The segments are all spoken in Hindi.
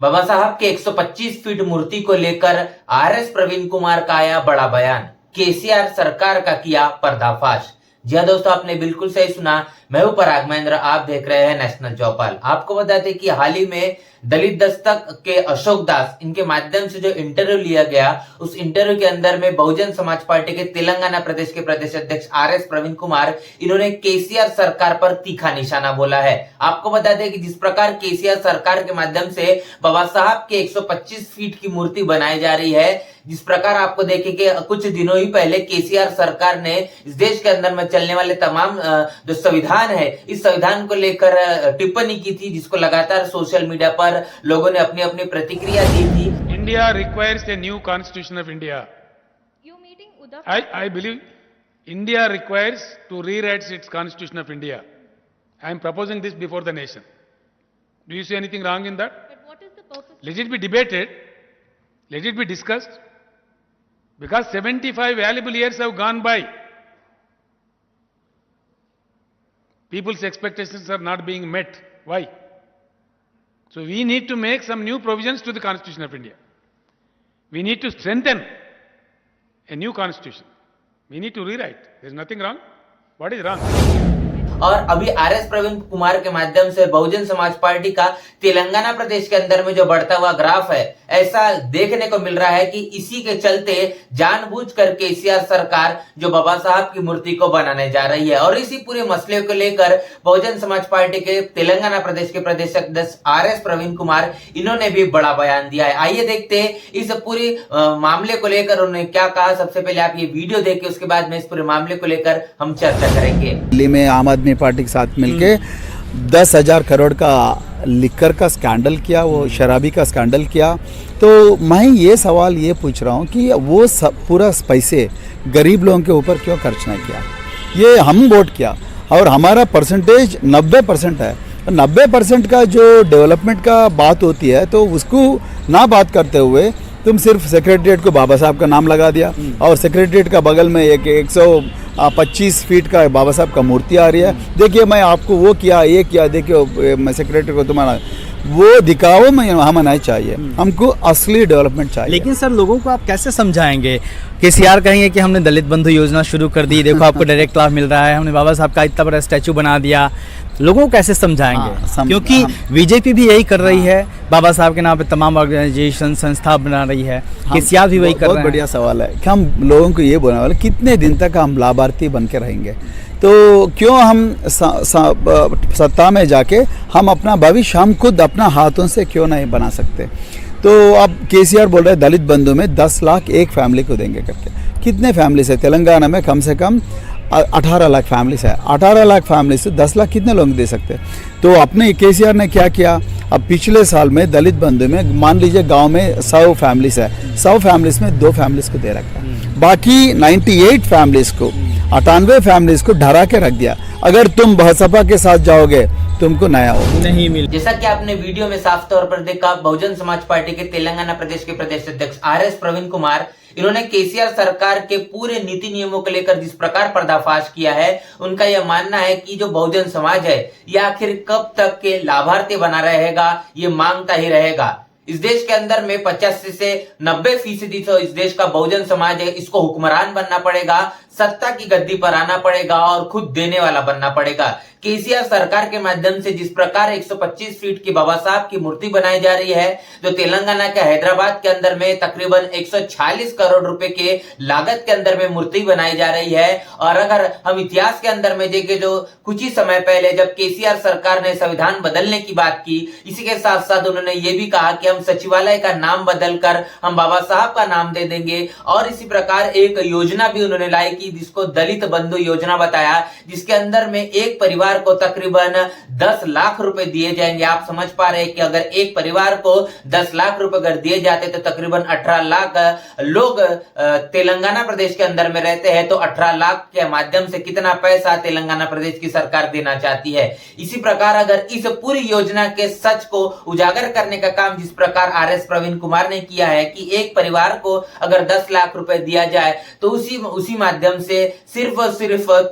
बाबा साहब के 125 फीट मूर्ति को लेकर आरएस प्रवीण कुमार का आया बड़ा बयान। केसीआर सरकार का किया पर्दाफाश। जी हाँ दोस्तों, आपने बिल्कुल सही सुना। मैं हूं पराग महेंद्र, आप देख रहे हैं नेशनल चौपाल। आपको बता दें कि हाल ही में दलित दस्तक के अशोक दास, इनके माध्यम से जो इंटरव्यू लिया गया, उस इंटरव्यू के अंदर में बहुजन समाज पार्टी के तेलंगाना प्रदेश के प्रदेश अध्यक्ष आरएस प्रवीण कुमार, इन्होंने केसीआर सरकार पर तीखा निशाना बोला है। आपको बता दें कि जिस प्रकार केसीआर सरकार के माध्यम से बाबा साहब के 125 फीट की मूर्ति बनाई जा रही है, जिस प्रकार आपको देखें कि कुछ दिनों ही पहले केसीआर सरकार ने इस देश के अंदर में चलने वाले तमाम जो संविधान है, इस संविधान को लेकर टिप्पणी की थी, जिसको लगातार सोशल मीडिया पर लोगों ने अपनी अपनी प्रतिक्रिया दी थी। India requires a new constitution of India. You meeting Uddhav? I believe India requires to rewrite its constitution of India. I am proposing this before the nation. Do you see anything wrong in that? But what is the purpose? Let it be debated. Let it be discussed. Because 75 valuable years have gone by. People's expectations are not being met. Why? So we need to make some new provisions to the Constitution of India. We need to strengthen a new constitution. We need to rewrite. There is nothing wrong. What is wrong? और अभी आरएस प्रवीण कुमार के माध्यम से बहुजन समाज पार्टी का तेलंगाना प्रदेश के अंदर में जो बढ़ता हुआ ग्राफ है, ऐसा देखने को मिल रहा है कि इसी के चलते जानबूझकर केसीआर सरकार जो बाबा साहब की मूर्ति को बनाने जा रही है। और इसी पूरे मसले को लेकर बहुजन समाज पार्टी के तेलंगाना प्रदेश के प्रदेश अध्यक्ष आरएस प्रवीण कुमार, इन्होंने भी बड़ा बयान दिया है। आइए देखते हैं इस पूरी मामले को लेकर उन्होंने क्या कहा। सबसे पहले आप ये वीडियो देखिए, उसके बाद में इस पूरे मामले को लेकर हम चर्चा करेंगे। दिल्ली में आम आदमी पार्टी के साथ मिलके 10,000 करोड़ का लिकर का स्कैंडल किया, वो शराबी का स्कैंडल किया। तो मैं ये सवाल ये पूछ रहा हूँ कि वो पूरा पैसे गरीब लोगों के ऊपर क्यों खर्च नहीं किया। ये हम वोट किया और हमारा परसेंटेज 90% है। 90% का जो डेवलपमेंट का बात होती है, तो उसको ना बात करते हुए तुम सिर्फ सेक्रेटरीट को बाबा साहब का नाम लगा दिया और सेक्रेटरीट का बगल में एक 125 फीट का बाबा साहब का मूर्ति आ रही है। देखिए मैं आपको वो किया, ये किया, देखिए मैं सेक्रेटरी को तुम्हारा वो दिखाओ में हमें नहीं चाहिए, हमको असली डेवलपमेंट चाहिए। लेकिन सर लोगों को आप कैसे समझाएंगे? केसीआर कहेंगे कि हमने दलित बंधु योजना शुरू कर दी, देखो आपको डायरेक्ट लाभ मिल रहा है, हमने बाबा साहब का इतना बड़ा स्टैचू बना दिया, लोगों को कैसे समझाएंगे? क्योंकि बीजेपी भी यही कर रही है, बाबा साहब के नाम पे तमाम ऑर्गेनाइजेशन संस्था बना रही है, केसीआर भी वही कर रहे हैं। बहुत बढ़िया सवाल है कि हम लोगों को ये बोलने वाले कितने दिन तक हम लाभार्थी बन के रहेंगे। तो क्यों हम सत्ता में जाके हम अपना भविष्य हम खुद अपना हाथों से क्यों नहीं बना सकते। तो अब केसीआर बोल रहे हैं दलित बंधु में 10 लाख एक फैमिली को देंगे करके। कितने फैमिलीज है तेलंगाना में? कम से कम 18 लाख फैमिलीज है। 18 लाख फैमिलीज से 10 लाख कितने लोग दे सकते हैं? तो अपने केसीआर ने क्या किया, अब पिछले साल में दलित बंधु में मान लीजिए गांव में 100 फैमिलीज है, 100 फैमिलीज में 2 फैमिलीज को दे रखा है, बाकी 98 फैमिलीज को 98 फैमिलीज को ढरा के रख दिया। अगर तुम बसपा के साथ जाओगे तुमको नया हो नहीं मिल। जैसा कि आपने वीडियो में साफ तौर पर देखा, बहुजन समाज पार्टी के तेलंगाना प्रदेश के प्रदेश अध्यक्ष आरएस प्रवीण कुमार, इन्होंने केसीआर सरकार के पूरे नीति नियमों को लेकर जिस प्रकार पर्दाफाश किया है, उनका यह मानना है कि जो बहुजन समाज है, यह आखिर कब तक के लाभार्थी बना रहेगा, ये मांगता ही रहेगा। इस देश के अंदर में 85 से 90% तो इस देश का बहुजन समाज है, इसको हुक्मरान बनना पड़ेगा, सत्ता की गद्दी पर आना पड़ेगा और खुद देने वाला बनना पड़ेगा। केसीआर सरकार के माध्यम से जिस प्रकार 125 फीट की बाबा साहब की मूर्ति बनाई जा रही है, जो तेलंगाना के हैदराबाद के अंदर में तकरीबन 146 करोड़ रुपए के लागत के अंदर में मूर्ति बनाई जा रही है। और अगर हम इतिहास के अंदर में देखें, जो कुछ ही समय पहले जब केसीआर सरकार ने संविधान बदलने की बात की, इसी के साथ साथ उन्होंने ये भी कहा कि हम सचिवालय का नाम बदलकर हम बाबा साहब का नाम दे देंगे। और इसी प्रकार एक योजना भी उन्होंने लाई की, जिसको दलित बंधु योजना बताया, जिसके अंदर में एक परिवार को तकरीबन 10 लाख रुपए दिए जाएंगे। आप समझ पा रहे हैं कि अगर एक परिवार को 10 लाख रुपए अगर दिए जाते तो तकरीबन 18 लाख लोग तेलंगाना प्रदेश के अंदर में रहते हैं, तो 18 लाख के माध्यम से कितना पैसा तेलंगाना प्रदेश की सरकार देना चाहती है। इसी प्रकार अगर इस पूरी योजना के सच को उजागर करने का काम जिस प्रकार आरएस प्रवीण कुमार ने किया है कि एक परिवार को अगर 10 लाख रुपए दिया जाए, तो उसी माध्यम से सिर्फ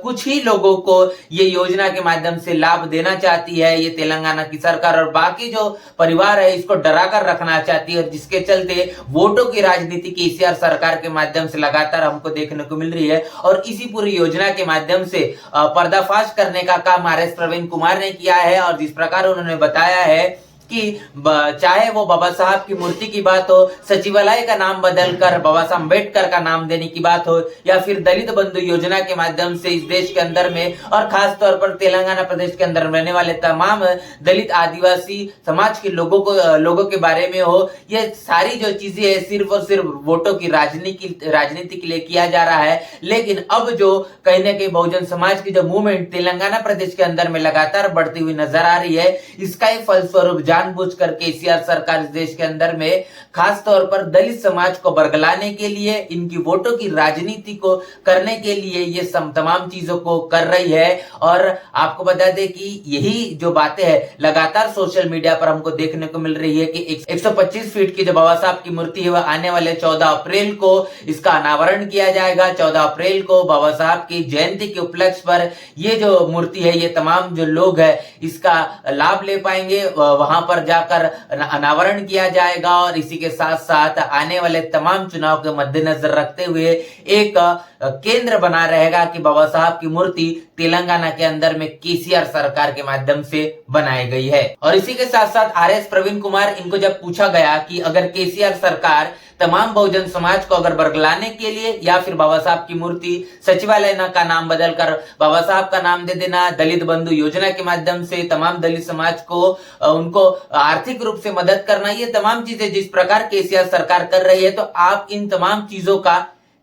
कुछ ही लोगों को ये योजना के माध्यम से लाभ देना चाहती है ये तेलंगाना की सरकार, और बाकी जो परिवार है इसको डरा कर रखना चाहती है, और जिसके चलते वोटों की राजनीति केसीआर सरकार के माध्यम से लगातार हमको देखने को मिल रही है। और इसी पूरी योजना के माध्यम से पर्दाफाश करने का काम आरएस प्रवीण कुमार ने किया है। और जिस प्रकार उन्होंने बताया है कि चाहे वो बाबा साहब की मूर्ति की बात हो, सचिवालय का नाम बदलकर बाबा साहब अम्बेडकर का नाम देने की बात हो, या फिर दलित बंधु योजना के माध्यम से इस देश के अंदर में और खास तौर पर तेलंगाना प्रदेश के अंदर रहने वाले तमाम दलित आदिवासी समाज के लोगों के बारे में हो, ये सारी जो चीजें है सिर्फ और सिर्फ वोटों की राजनीति के लिए किया जा रहा है। लेकिन अब जो कहीं ना कहीं बहुजन समाज की जो मूवमेंट तेलंगाना प्रदेश के अंदर में लगातार बढ़ती हुई नजर आ रही है, इसका ही फलस्वरूप जानबूझकर केसीआर सरकार इस देश के अंदर में खास तौर पर दलित समाज को बरगलाने के लिए, इनकी वोटों की राजनीति को करने के लिए ये तमाम चीजों को कर रही है। और आपको बता दें कि यही जो बातें हैं लगातार सोशल मीडिया पर हमको देखने को मिल रही है कि 125 फीट की जो बाबा साहब की मूर्ति है वह आने वाले 14 अप्रैल को इसका अनावरण किया जाएगा। 14 अप्रैल को बाबा साहब की जयंती के उपलक्ष्य पर ये जो मूर्ति है, ये तमाम जो लोग है इसका लाभ ले पाएंगे, वहां पर जाकर अनावरण किया जाएगा। और इसी के साथ साथ आने वाले तमाम चुनाव के मद्देनजर रखते हुए एक केंद्र बना रहेगा कि बाबा साहब की मूर्ति तेलंगाना के अंदर में केसीआर सरकार के माध्यम से बनाई गई है। और इसी के साथ साथ आरएस प्रवीण कुमार, इनको जब पूछा गया कि अगर केसीआर सरकार तमाम बहुजन समाज को अगर बरगलाने के लिए या फिर बाबा साहब की मूर्ति सचिवालय का नाम बदलकर बाबा साहब का नाम दे देना, दलित बंधु योजना के माध्यम से तमाम दलित समाज को उनको आर्थिक रूप से मदद करना, ये तमाम चीजें जिस प्रकार केसीआर सरकार कर रही है, तो आप इन तमाम चीजों का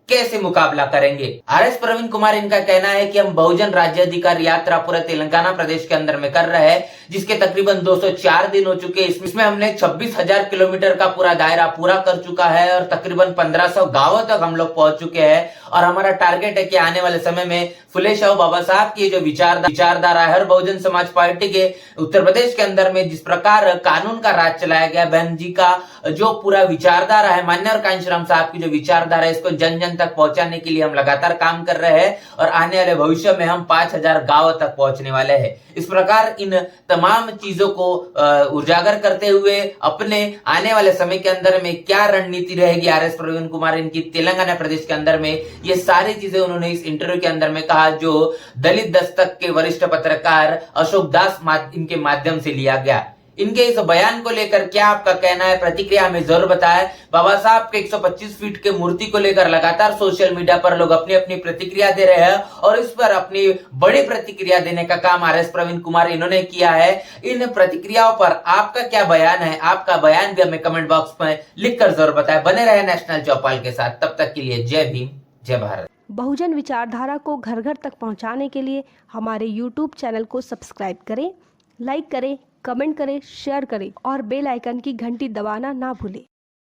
कैसे मुकाबला करेंगे? आरएस प्रवीण कुमार, इनका कहना है कि हम बहुजन राज्य अधिकार यात्रा पूरे तेलंगाना प्रदेश के अंदर में कर रहे हैं, जिसके तकरीबन 204 दिन हो चुके हैं। इसमें हमने 26,000 किलोमीटर का पूरा दायरा पूरा कर चुका है और तकरीबन 1500 गांवों तक हम लोग पहुंच चुके हैं। और हमारा टारगेट है कि आने वाले समय में फुले शाह बाबा साहब की जो विचारधारा है, हर बहुजन समाज पार्टी के उत्तर प्रदेश के अंदर में जिस प्रकार कानून का राज चलाया गया, बहन जी का जो पूरा विचारधारा है, मान्यवर कांशीराम साहब की जो विचारधारा है, इसको जन जन तक पहुंचाने के लिए हम लगातार काम कर रहे हैं। और आने वाले भविष्य में हम 5000 गांव तक पहुंचने वाले हैं। इस प्रकार इन तमाम चीजों को उजागर करते हुए अपने आने वाले समय के अंदर में क्या रणनीति रहेगी आरएस प्रवीण कुमार इनकी तेलंगाना प्रदेश के अंदर में, ये सारी चीजें उन्होंने इस इंटरव्यू के अंदर में कहा, जो दलित दस्तक के वरिष्ठ पत्रकार अशोक दास इनके माध्यम से लिया गया। इनके इस बयान को लेकर क्या आपका कहना है, प्रतिक्रिया हमें जरूर बताएं। बाबा साहब के 125 फीट के मूर्ति को लेकर लगातार सोशल मीडिया पर लोग अपनी अपनी प्रतिक्रिया दे रहे हैं और इस पर अपनी बड़ी प्रतिक्रिया देने का काम आरएस प्रवीण कुमार इन्होंने किया है। इन प्रतिक्रियाओं पर आपका क्या बयान है? आपका बयान भी हमें कमेंट बॉक्स में लिखकर जरूर बताएं। बने रहे नेशनल चौपाल के साथ, तब तक के लिए जय भीम, जय भारत। बहुजन विचारधारा को घर घर तक पहुंचाने के लिए हमारे YouTube चैनल को सब्सक्राइब करें, लाइक करें, कमेंट करें, शेयर करें और बेल आइकन की घंटी दबाना ना भूलें।